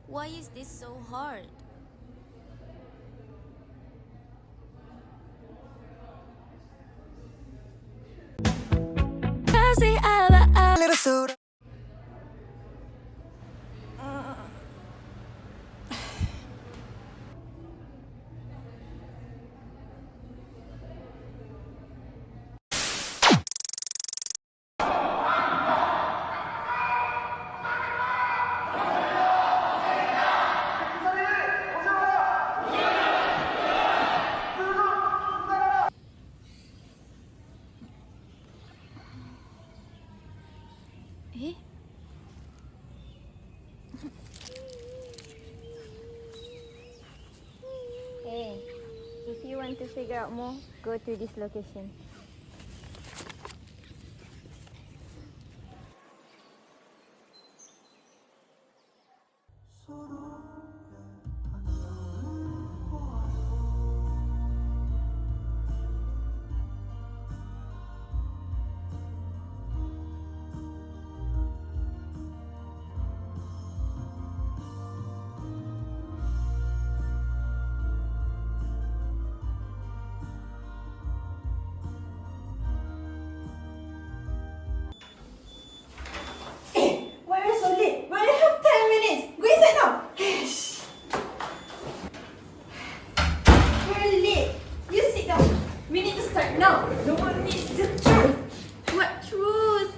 Why is this so hard? Little soda. Eh? Hey, if you want to figure out more, go to this location. Why are you so late? We only have 10 minutes. Go inside now. Shh. We're late. You sit down. We need to start now. No one needs the truth. What truth?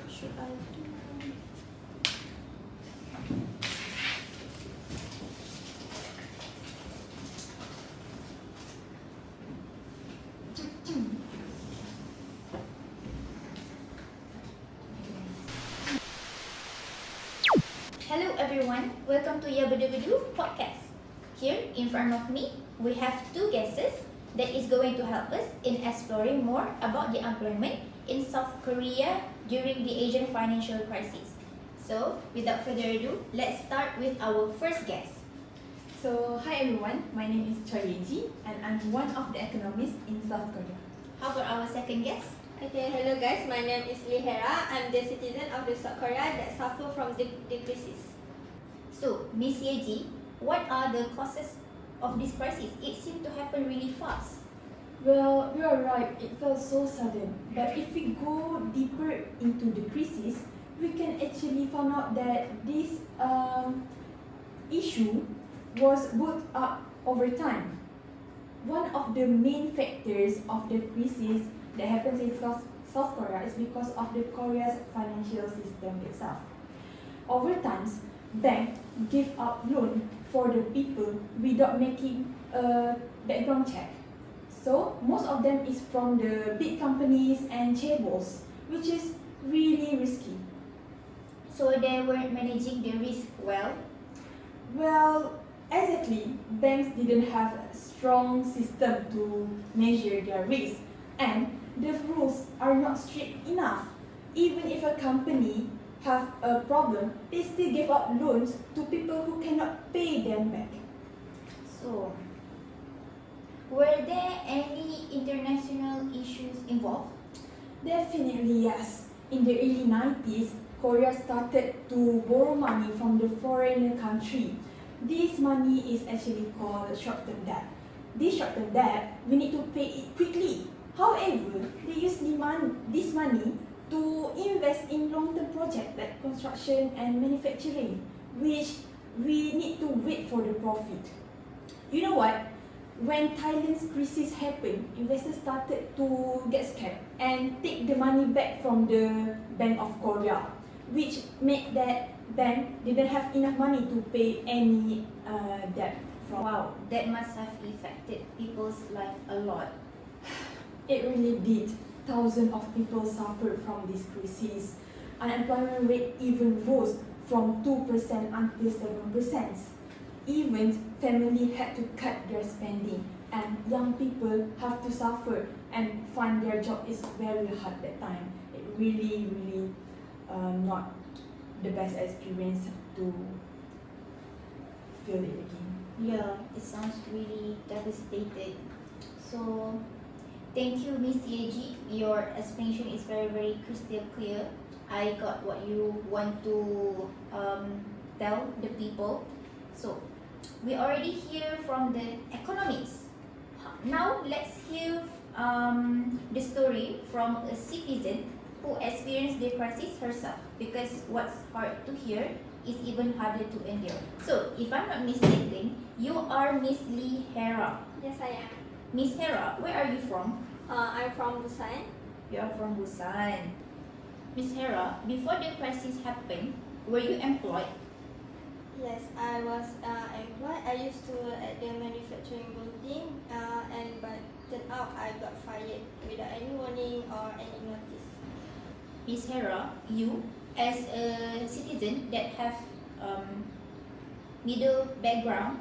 Should I do? Hello everyone, welcome to Yabadubudu podcast. Here in front of me, we have two guests that is going to help us in exploring more about the employment in South Korea during the Asian financial crisis. So, without further ado, let's start with our first guest. So, hi everyone. My name is Choi Yeji and I'm one of the economists in South Korea. How about our second guest? Okay, hello guys, my name is Lee Hera. I'm the citizen of the South Korea that suffer from the crisis. So, Miss Yeji, what are the causes of this crisis? It seemed to happen really fast. Well, you are right. It felt so sudden. But if we go deeper into the crisis, we can actually find out that this issue was built up over time. One of the main factors of the crisis that happens in South Korea is because of the Korea's financial system itself. Over time, banks give out loan for the people without making a background check. So most of them is from the big companies and chaebols, which is really risky. So, they weren't managing the risk well. Well, exactly, banks didn't have a strong system to measure their risk, and the rules are not strict enough. Even if a company have a problem, they still give out loans to people who cannot pay them back. So, were there any international issues involved? Definitely yes. In the early 90s, Korea started to borrow money from the foreign country. This money is actually called short-term debt. This short-term debt, we need to pay it quickly. However, they use this money to invest in long-term projects like construction and manufacturing, which we need to wait for the profit. You know what? When Thailand's crisis happened, investors started to get scared and take the money back from the Bank of Korea, which made that bank didn't have enough money to pay any debt from. Wow, that must have affected people's life a lot. It really did. Thousands of people suffered from this crisis. Unemployment rate even rose from 2% until 7%. Even families had to cut their spending, and young people have to suffer and find their job is very hard that time. It really not the best experience to feel it again. Yeah, it sounds really devastated. So, thank you, Miss Yeji. Your explanation is very crystal clear. I got what you want to tell the people. So we already hear from the economics. Now let's hear the story from a citizen who experienced the crisis herself, because what's hard to hear is even harder to endure. So if I'm not mistaken, you are Miss Lee Hera. Yes, I am. Miss Hera, where are you from? I'm from Busan. You are from Busan. Miss Hera, before the crisis happened, were you employed? Yes, I was employed. I used to work at the manufacturing building, but turned out I got fired without any warning or any notice. Miss Hera, you as a citizen that have middle background,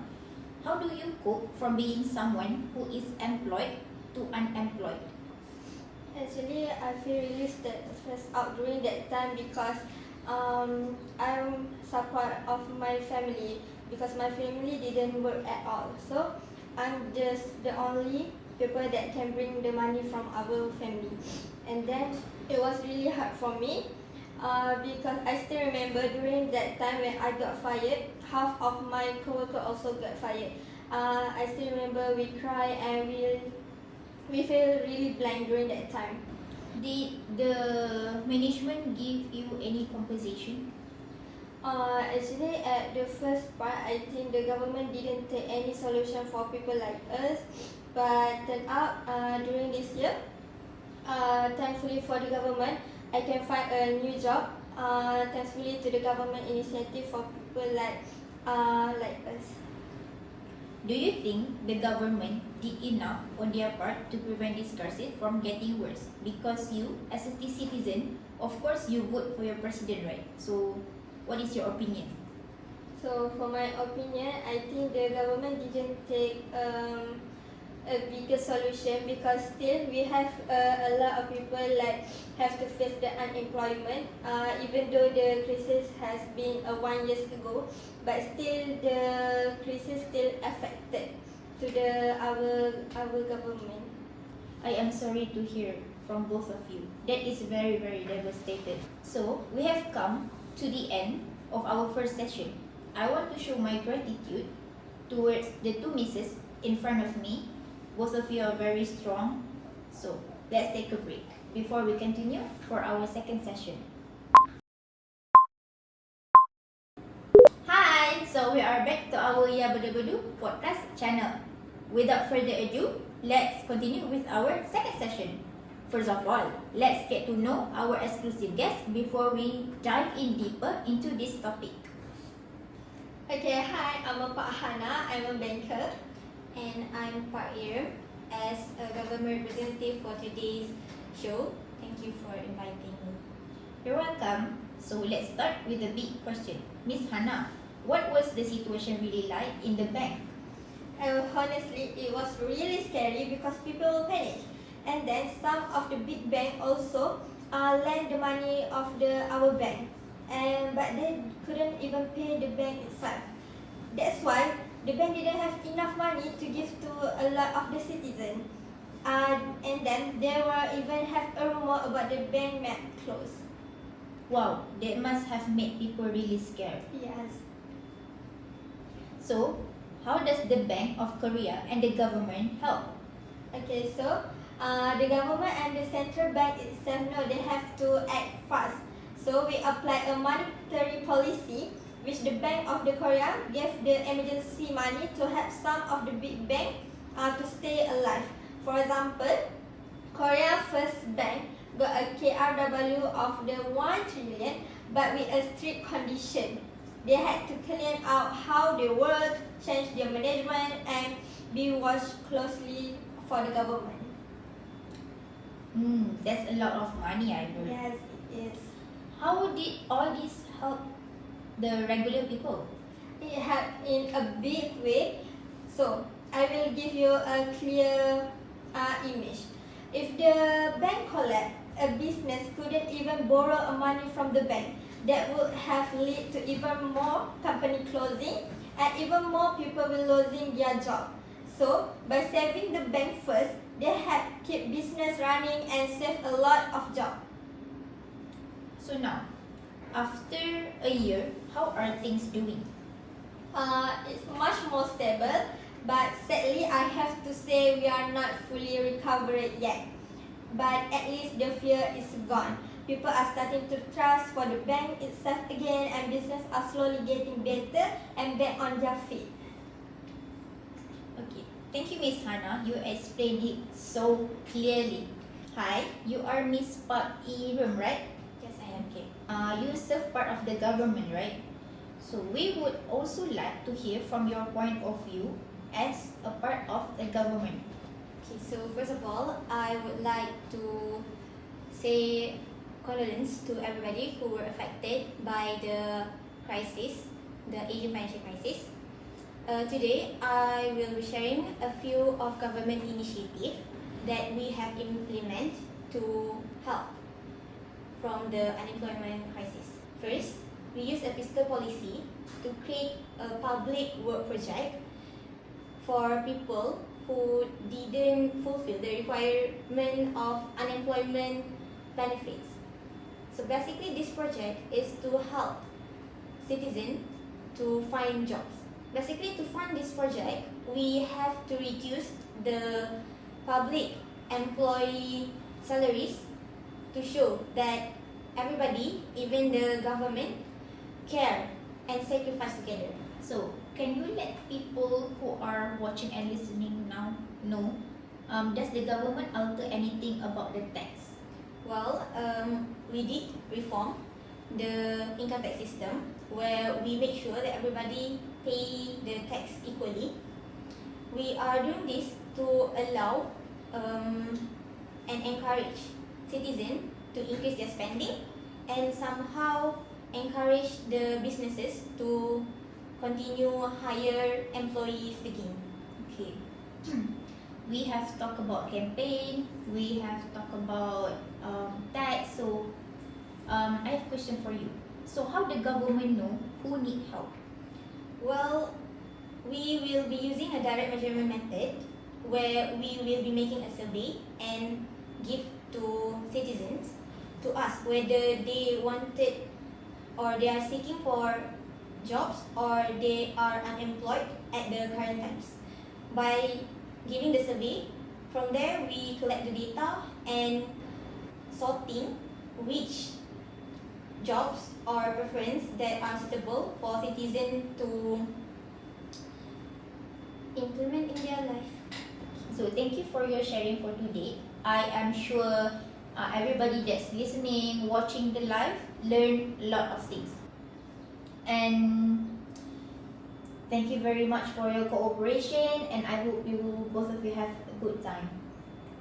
how do you cope from being someone who is employed to unemployed? Actually, I feel really stressed out during that time because I'm support of my family because my family didn't work at all. So I'm just the only people that can bring the money from our family. And then it was really hard for me because I still remember during that time when I got fired, half of my coworker also got fired. I still remember we cry and we feel really blank during that time. Did the management give you any compensation? Actually, at the first part, I think the government didn't take any solution for people like us. But turned out during this year, thankfully for the government, I can find a new job. Thankfully to the government initiative for people like us. Do you think the government did enough on their part to prevent this crisis from getting worse? Because you, as a citizen, of course you vote for your president, right? So, what is your opinion? So for my opinion, I think the government didn't take a bigger solution because still we have a lot of people like have to face the unemployment. Even though the crisis has been 1 year ago, but still the crisis still affected to our government. I am sorry to hear from both of you. That is very, very devastated. So, we have come to the end of our first session. I want to show my gratitude towards the two misses in front of me. Both of you are very strong. So, let's take a break before we continue for our second session. Hi! So, we are back to our Yabadabadu podcast channel. Without further ado, let's continue with our second session. First of all, let's get to know our exclusive guest before we dive in deeper into this topic. Okay, hi, I'm Pak Hana. I'm a banker. And I'm Pak Ir as a government representative for today's show. Thank you for inviting me. You're welcome. So let's start with the big question. Miss Hana, what was the situation really like in the bank? Honestly, it was really scary because people will panic. And then some of the big bank also lend the money of our bank. But they couldn't even pay the bank itself. That's why the bank didn't have enough money to give to a lot of the citizens. And then there were even have a rumor about the bank might close. Wow, that must have made people really scared. Yes. So, how does the Bank of Korea and the government help? Okay, so the government and the central bank itself know they have to act fast. So we apply a monetary policy which the Bank of the Korea gave the emergency money to help some of the big bank to stay alive. For example, Korea First Bank got a KRW of the 1 trillion but with a strict condition. They had to clean out how they work, change their management and be watched closely for the government. That's a lot of money, I heard. Yes, it is. How did all this help the regular people? It helped in a big way. So I will give you a clear image. If the bank collapsed, a business couldn't even borrow money from the bank. That would have led to even more company closing and even more people will losing their job. So by saving the bank first, they had keep business running and save a lot of jobs. So now, after a year, how how are things doing? It's much more stable, but sadly I have to say we are not fully recovered yet. But at least the fear is gone. People are starting to trust for the bank itself again, and business are slowly getting better and back on their feet. Okay, thank you, Miss Hannah. You explained it so clearly. Hi, you are Miss Park Iram, right? Yes, I am. Okay. You serve part of the government, right? So we would also like to hear from your point of view as a part of the government. Okay, so first of all, I would like to say condolence to everybody who were affected by the crisis, the Asian financial crisis. Today, I will be sharing a few of government initiatives that we have implemented to help from the unemployment crisis. First, we use a fiscal policy to create a public work project for people who didn't fulfill the requirement of unemployment benefits. So basically, this project is to help citizens to find jobs. Basically, to fund this project, we have to reduce the public employee salaries to show that everybody, even the government, care and sacrifice together. So, can you let people who are watching and listening now know, does the government alter anything about the tax? Well, we did reform the income tax system where we make sure that everybody pay the tax equally. We are doing this to allow and encourage citizens to increase their spending and somehow encourage the businesses to continue hire employees again. Okay. We have talked about campaign, we have talked about tax, so I have a question for you. So how the government know who need help? Well, we will be using a direct measurement method where we will be making a survey and give to citizens to ask whether they wanted or they are seeking for jobs or they are unemployed at the current times. By giving the survey, from there we collect the data and sorting which jobs or preference that are suitable for citizens to implement in their life. So thank you for your sharing for today. I am sure everybody that's listening, watching the live, learn a lot of things. And thank you very much for your cooperation, and I hope you both of you have a good time.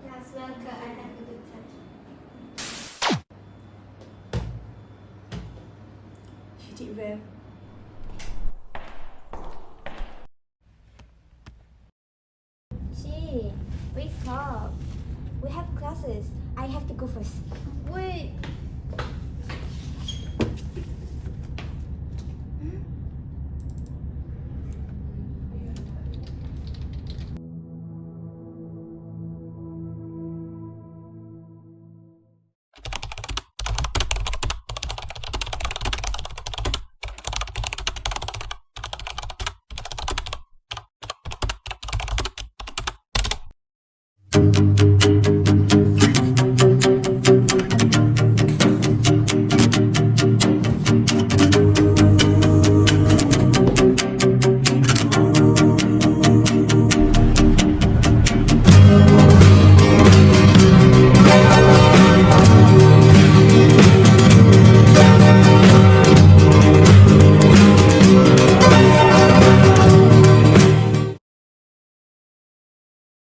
Yes, welcome. I have a good time. She did well. Gee, wake up. We have classes. I have to go first. Wait,